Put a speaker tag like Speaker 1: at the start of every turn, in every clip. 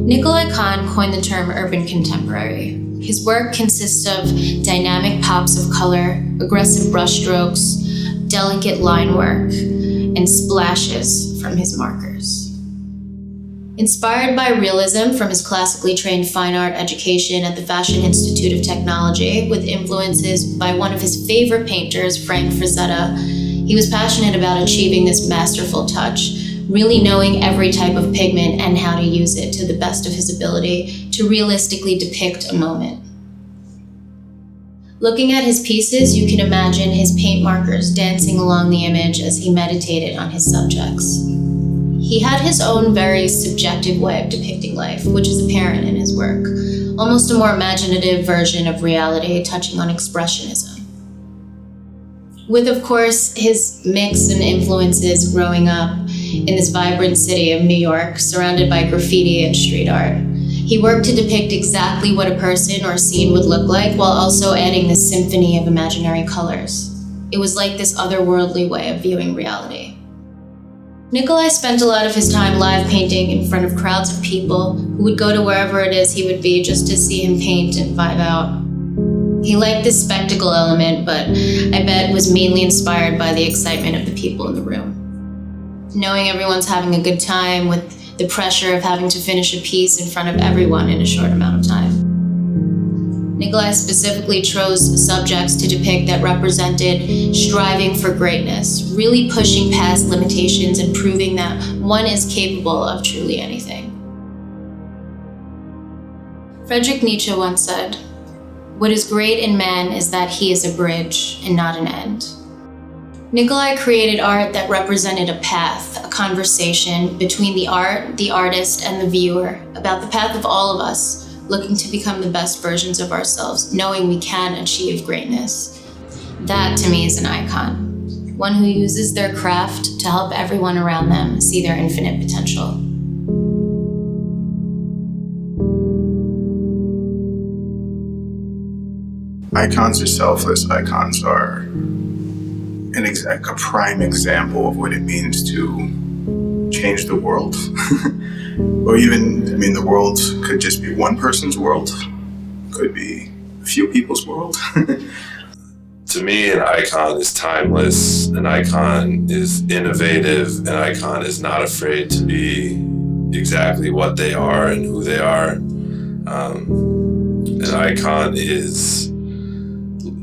Speaker 1: Nicholai Khan coined the term urban contemporary. His work consists of dynamic pops of color, aggressive brushstrokes, delicate line work, and splashes from his markers. Inspired by realism from his classically trained fine art education at the Fashion Institute of Technology, with influences by one of his favorite painters, Frank Frazetta, he was passionate about achieving this masterful touch, really knowing every type of pigment and how to use it to the best of his ability to realistically depict a moment. Looking at his pieces, you can imagine his paint markers dancing along the image as he meditated on his subjects. He had his own very subjective way of depicting life, which is apparent in his work, almost a more imaginative version of reality, touching on expressionism. With, of course, his mix and influences growing up in this vibrant city of New York, surrounded by graffiti and street art, he worked to depict exactly what a person or a scene would look like while also adding this symphony of imaginary colors. It was like this otherworldly way of viewing reality. Nicholai spent a lot of his time live painting in front of crowds of people who would go to wherever it is he would be just to see him paint and vibe out. He liked this spectacle element, but I bet was mainly inspired by the excitement of the people in the room. Knowing everyone's having a good time with the pressure of having to finish a piece in front of everyone in a short amount of time. Nicholai specifically chose subjects to depict that represented striving for greatness, really pushing past limitations and proving that one is capable of truly anything. Friedrich Nietzsche once said, "What is great in man is that he is a bridge and not an end." Nicholai created art that represented a path, a conversation between the art, the artist, and the viewer about the path of all of us, looking to become the best versions of ourselves, knowing we can achieve greatness. That, to me, is an icon. One who uses their craft to help everyone around them see their infinite potential.
Speaker 2: Icons are selfless. Icons are a prime example of what it means to change the world. Or even, the world could just be one person's world. Could be a few people's world.
Speaker 3: To me, an icon is timeless. An icon is innovative. An icon is not afraid to be exactly what they are and who they are. An icon is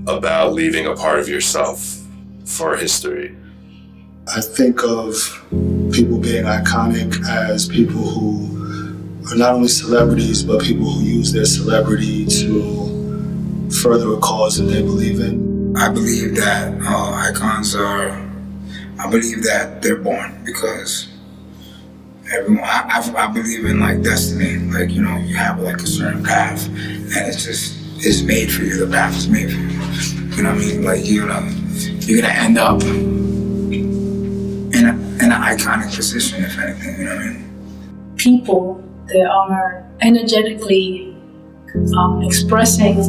Speaker 3: about leaving a part of yourself for history.
Speaker 4: I think of people being iconic as people who are not only celebrities, but people who use their celebrity to further a cause that they believe in.
Speaker 5: I believe that icons I believe that they're born because everyone, I believe in destiny. You have a certain path and it's made for you. The path is made for you. You know what I mean? You're gonna end up in an iconic position, if anything, you know what I mean?
Speaker 6: People that are energetically expressing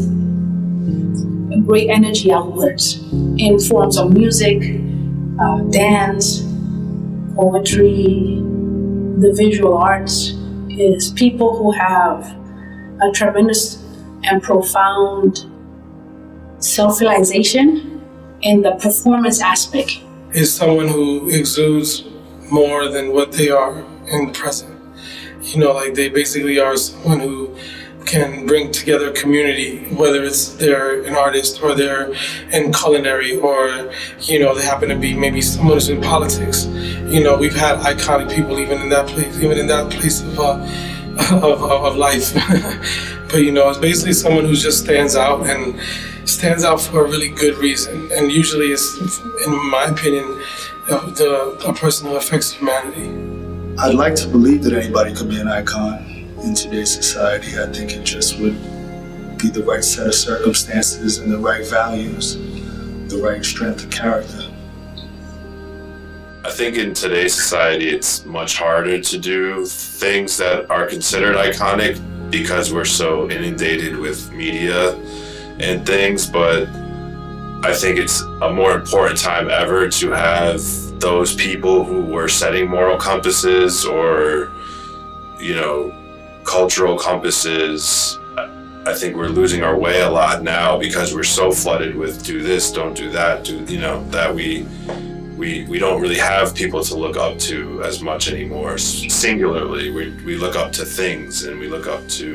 Speaker 6: great energy outwards in forms of music, dance, poetry, the visual arts, is people who have a tremendous and profound self-realization in the performance aspect.
Speaker 7: Is someone who exudes more than what they are in the present. They basically are someone who can bring together a community, whether they're an artist or they're in culinary or, they happen to be maybe someone who's in politics. We've had iconic people even in that place of life. But, it's basically someone who just stands out and stands out for a really good reason, and usually it's, in my opinion, a person who affects humanity.
Speaker 4: I'd like to believe that anybody could be an icon in today's society. I think it just would be the right set of circumstances and the right values, the right strength of character.
Speaker 3: I think in today's society it's much harder to do things that are considered iconic because we're so inundated with media and things, but I think it's a more important time ever to have those people who were setting moral compasses or, cultural compasses, I think we're losing our way a lot now because we're so flooded with do this, don't do that, that we don't really have people to look up to as much anymore. Singularly, we look up to things, and we look up to,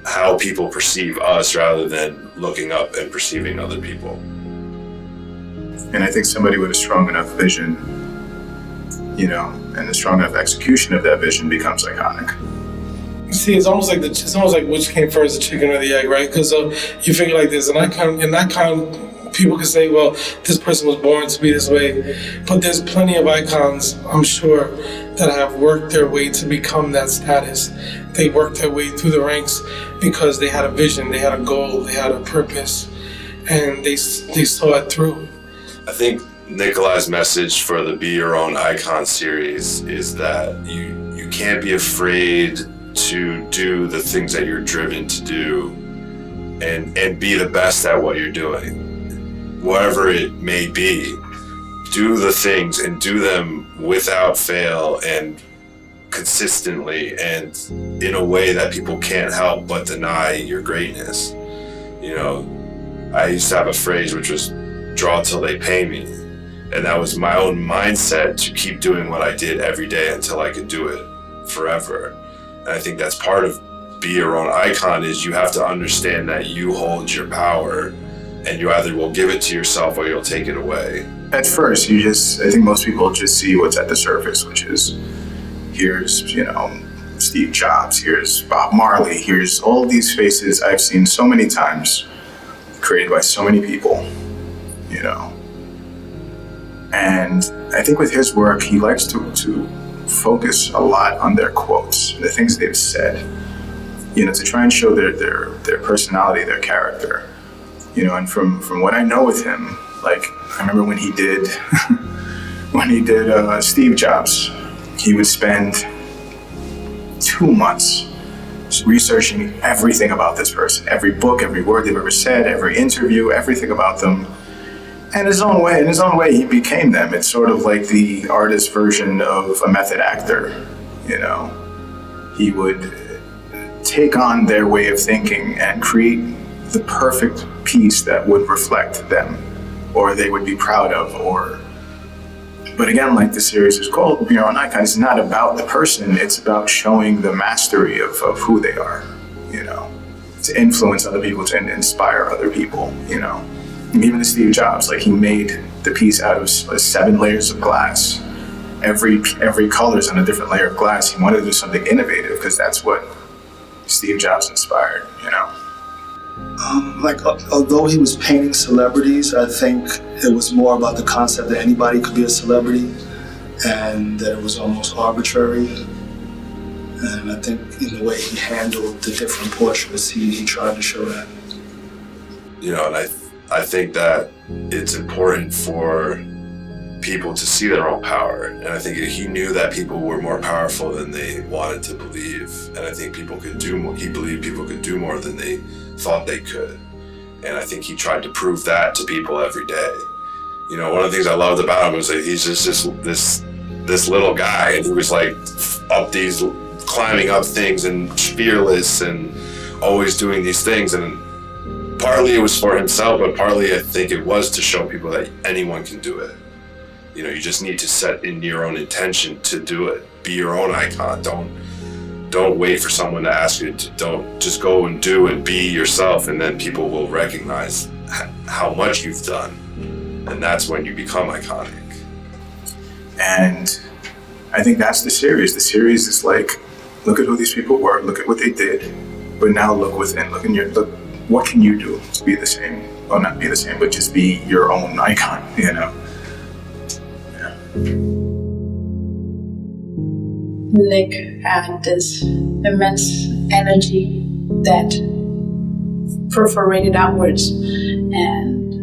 Speaker 3: how people perceive us rather than looking up and perceiving other people.
Speaker 2: And I think somebody with a strong enough vision, and a strong enough execution of that vision becomes iconic.
Speaker 7: See, it's almost like which came first, the chicken or the egg, right? Because you figure like this, and that kind of people can say, well, this person was born to be this way, but there's plenty of icons, I'm sure, that have worked their way to become that status. They worked their way through the ranks because they had a vision, they had a goal, they had a purpose, and they saw it through.
Speaker 3: I think Nicholai's message for the Be Your Own Icon series is that you can't be afraid to do the things that you're driven to do and be the best at what you're doing. Whatever it may be, do the things and do them without fail and consistently and in a way that people can't help but deny your greatness. I used to have a phrase which was draw till they pay me. And that was my own mindset to keep doing what I did every day until I could do it forever. And I think that's part of Be Your Own Icon is you have to understand that you hold your power and you either will give it to yourself or you'll take it away.
Speaker 2: At first, I think most people just see what's at the surface, which is, here's, Steve Jobs, here's Bob Marley, here's all these faces I've seen so many times, created by so many people, And I think with his work, he likes to focus a lot on their quotes, the things they've said, to try and show their personality, their character, and from what I know with him, like I remember when he did Steve Jobs, he would spend 2 months researching everything about this person, every book, every word they've ever said, every interview, everything about them. And in his own way, he became them. It's sort of like the artist version of a method actor, He would take on their way of thinking and create the perfect piece that would reflect them, or they would be proud of, But again, like the series is called, Be Your Own Icon, it's not about the person, it's about showing the mastery of who they are, to influence other people, to inspire other people, And even the Steve Jobs, like he made the piece out of 7 layers of glass. Every color's on a different layer of glass. He wanted to do something innovative because that's what Steve Jobs inspired,
Speaker 4: Although he was painting celebrities, I think it was more about the concept that anybody could be a celebrity and that it was almost arbitrary. And I think in the way he handled the different portraits, he tried to show that.
Speaker 3: And I think that it's important for people to see their own power. And I think he knew that people were more powerful than they wanted to believe. And I think people could do more. He believed people could do more than they thought they could. And I think he tried to prove that to people every day. One of the things I loved about him was that he's just this little guy, and he was like climbing up things and fearless and always doing these things. And partly it was for himself, but partly I think it was to show people that anyone can do it. You just need to set in your own intention to do it. Be your own icon. Don't wait for someone to ask you to. Don't just go and do and be yourself, and then people will recognize how much you've done, and that's when you become iconic.
Speaker 2: And I think that's the series. The series is like, look at who these people were, look at what they did, but now look within. Look, what can you do to be the same? Well, not be the same, but just be your own icon. Yeah.
Speaker 6: Nick had this immense energy that perforated outwards, and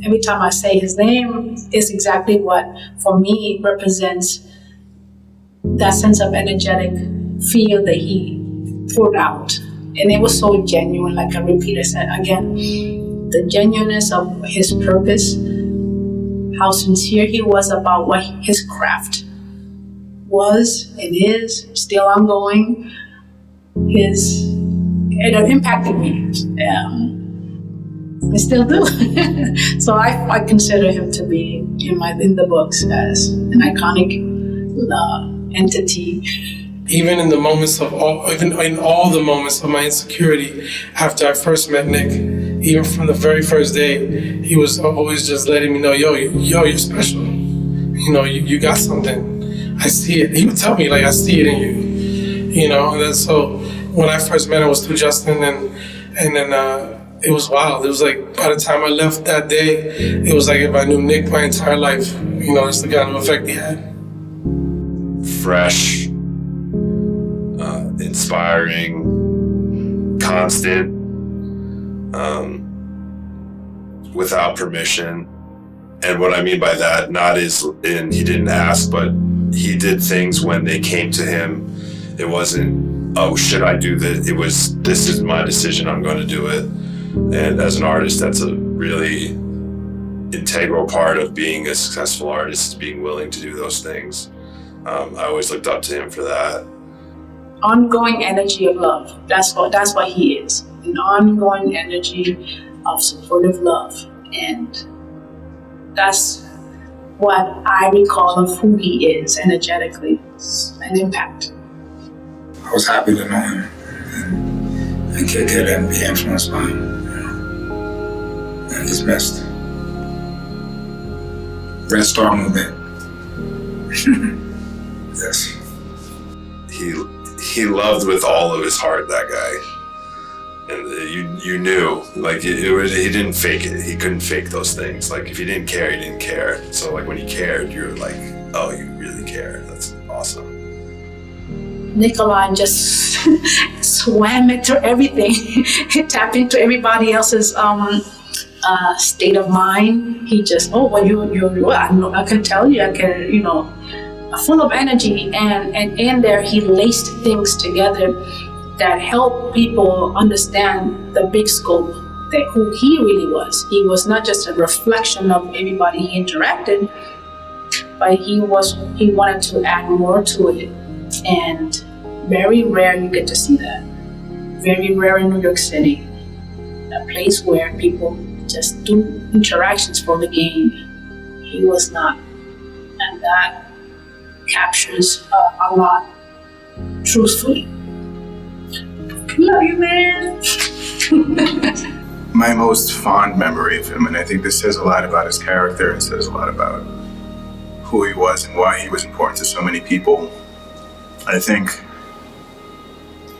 Speaker 6: every time I say his name, it's exactly what, for me, represents that sense of energetic feel that he poured out. And it was so genuine, like I repeated again, the genuineness of his purpose, how sincere he was about what his craft, was and is still ongoing. It impacted me. I still do. So I consider him to be in the books as an iconic entity.
Speaker 7: Even in the moments of all the moments of my insecurity, after I first met Nick, even from the very first day, he was always just letting me know, yo, you're special. You got something. I see it. He would tell me, like, I see it in you. And then so when I first met him, it was through Justin, and then it was wild. It was like, by the time I left that day, it was like if I knew Nick my entire life. That's the kind of effect he had.
Speaker 3: Fresh, inspiring, constant, without permission. And what I mean by that, not is in he didn't ask, but he did things when they came to him. It wasn't, oh, should I do this? It was, this is my decision, I'm going to do it. And as an artist, that's a really integral part of being a successful artist, being willing to do those things. I always looked up to him for that.
Speaker 6: Ongoing energy of love. That's what he is. An ongoing energy of supportive love. And that's what I recall of who he is energetically. It's an impact.
Speaker 5: I was happy to know him and get and be influenced by him. And he's missed. Red Star movement. Yes.
Speaker 3: He loved with all of his heart, that guy. And you knew, like, he didn't fake it. He couldn't fake those things. Like, if he didn't care, he didn't care. So, like, when he cared, you're like, oh, you really care. That's awesome.
Speaker 6: Nicholai just swam into everything. He tapped into everybody else's state of mind. He just, I can tell you, full of energy. And in there, he laced things together that help people understand the big scope that who he really was. He was not just a reflection of everybody he interacted, but he wanted to add more to it. And very rare you get to see that. Very rare in New York City, a place where people just do interactions for the game. He was not, and that captures a lot, truthfully. Love you, man.
Speaker 2: My most fond memory of him, and I think this says a lot about his character and says a lot about who he was and why he was important to so many people. I think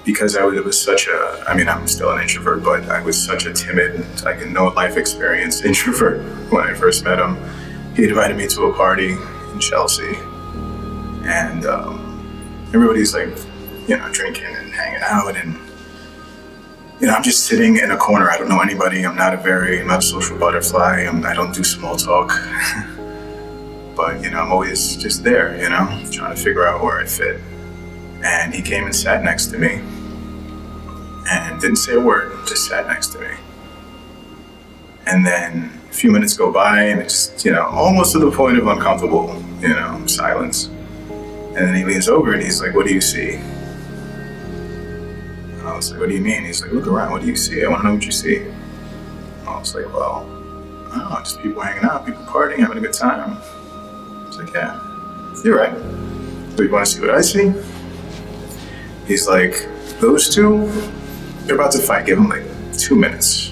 Speaker 2: because I'm still an introvert, but I was such a timid, like no life experience introvert when I first met him. He invited me to a party in Chelsea, and everybody's like, drinking and hanging out, and I'm just sitting in a corner. I don't know anybody. I'm not a social butterfly. I don't do small talk. But, I'm always just there, trying to figure out where I fit. And he came and sat next to me and didn't say a word, just sat next to me. And then a few minutes go by and it's just, almost to the point of uncomfortable, silence. And then he leans over and he's like, what do you see? I was like, what do you mean? He's like, look around, what do you see? I want to know what you see. I was like, well, I don't know, just people hanging out, people partying, having a good time. I was like, yeah, you're right. So you want to see what I see? He's like, those two, they're about to fight. Give them like 2 minutes.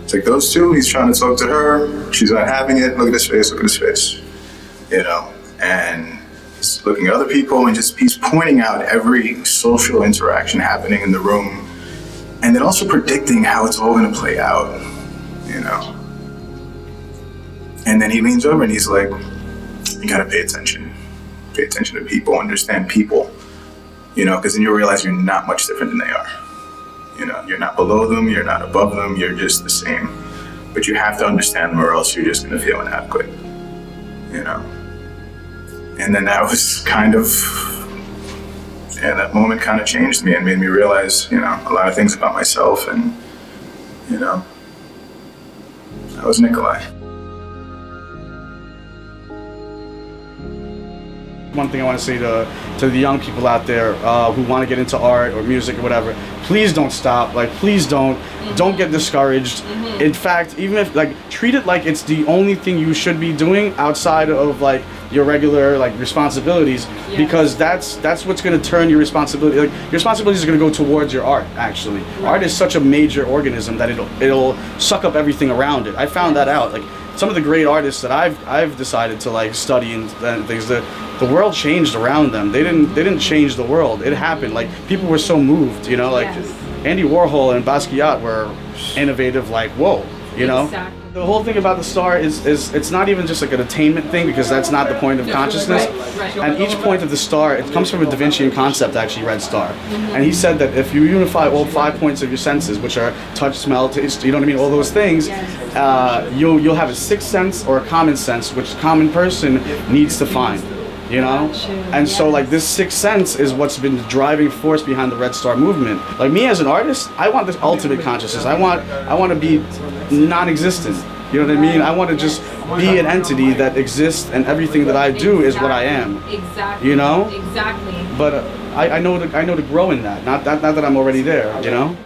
Speaker 2: It's like those two, he's trying to talk to her. She's not having it. Look at his face, And he's looking at other people and he's pointing out every social interaction happening in the room. And then also predicting how it's all going to play out, And then he leans over and he's like, you got to pay attention. Pay attention to people, understand people. Because then you realize you're not much different than they are. You're not below them, you're not above them, you're just the same. But you have to understand them or else you're just gonna feel inadequate, And then that was that moment kind of changed me and made me realize, a lot of things about myself and, that was Nicholai.
Speaker 8: one thing I want to say to the young people out there who want to get into art or music or whatever. Please don't stop. Like, please don't get discouraged. In fact, even if, like, treat it like it's the only thing you should be doing outside of, like, your regular, like, responsibilities, because that's what's going to turn your responsibility. Like, your responsibilities are going to go towards your art. Actually, art is such a major organism that it'll suck up everything around it. I found that out. Like, some of the great artists that I've decided to, like, study and things, the world changed around them. They didn't change the world. It happened. Like, people were so moved, you know, like Andy Warhol and Basquiat were innovative, like, whoa, you know.
Speaker 9: Exactly.
Speaker 8: The whole thing about the star is it's not even just like an attainment thing, because that's not the point of consciousness. And each point of the star, it comes from a Da Vincian concept, actually, red star. And he said that if you unify all 5 points of your senses, which are touch, smell, taste, you know what I mean, all those things, you'll have a sixth sense or a common sense, which the common person needs to find. You know? And so, like, this sixth sense is what's been the driving force behind the Red Star movement. Like, me as an artist, I want this ultimate consciousness. I want to be non-existent. You know what I mean? I want to just be an entity that exists, and everything that I do is what I am.
Speaker 9: Exactly.
Speaker 8: You know?
Speaker 9: Exactly.
Speaker 8: But I know to grow in that. Not that I'm already there, you know?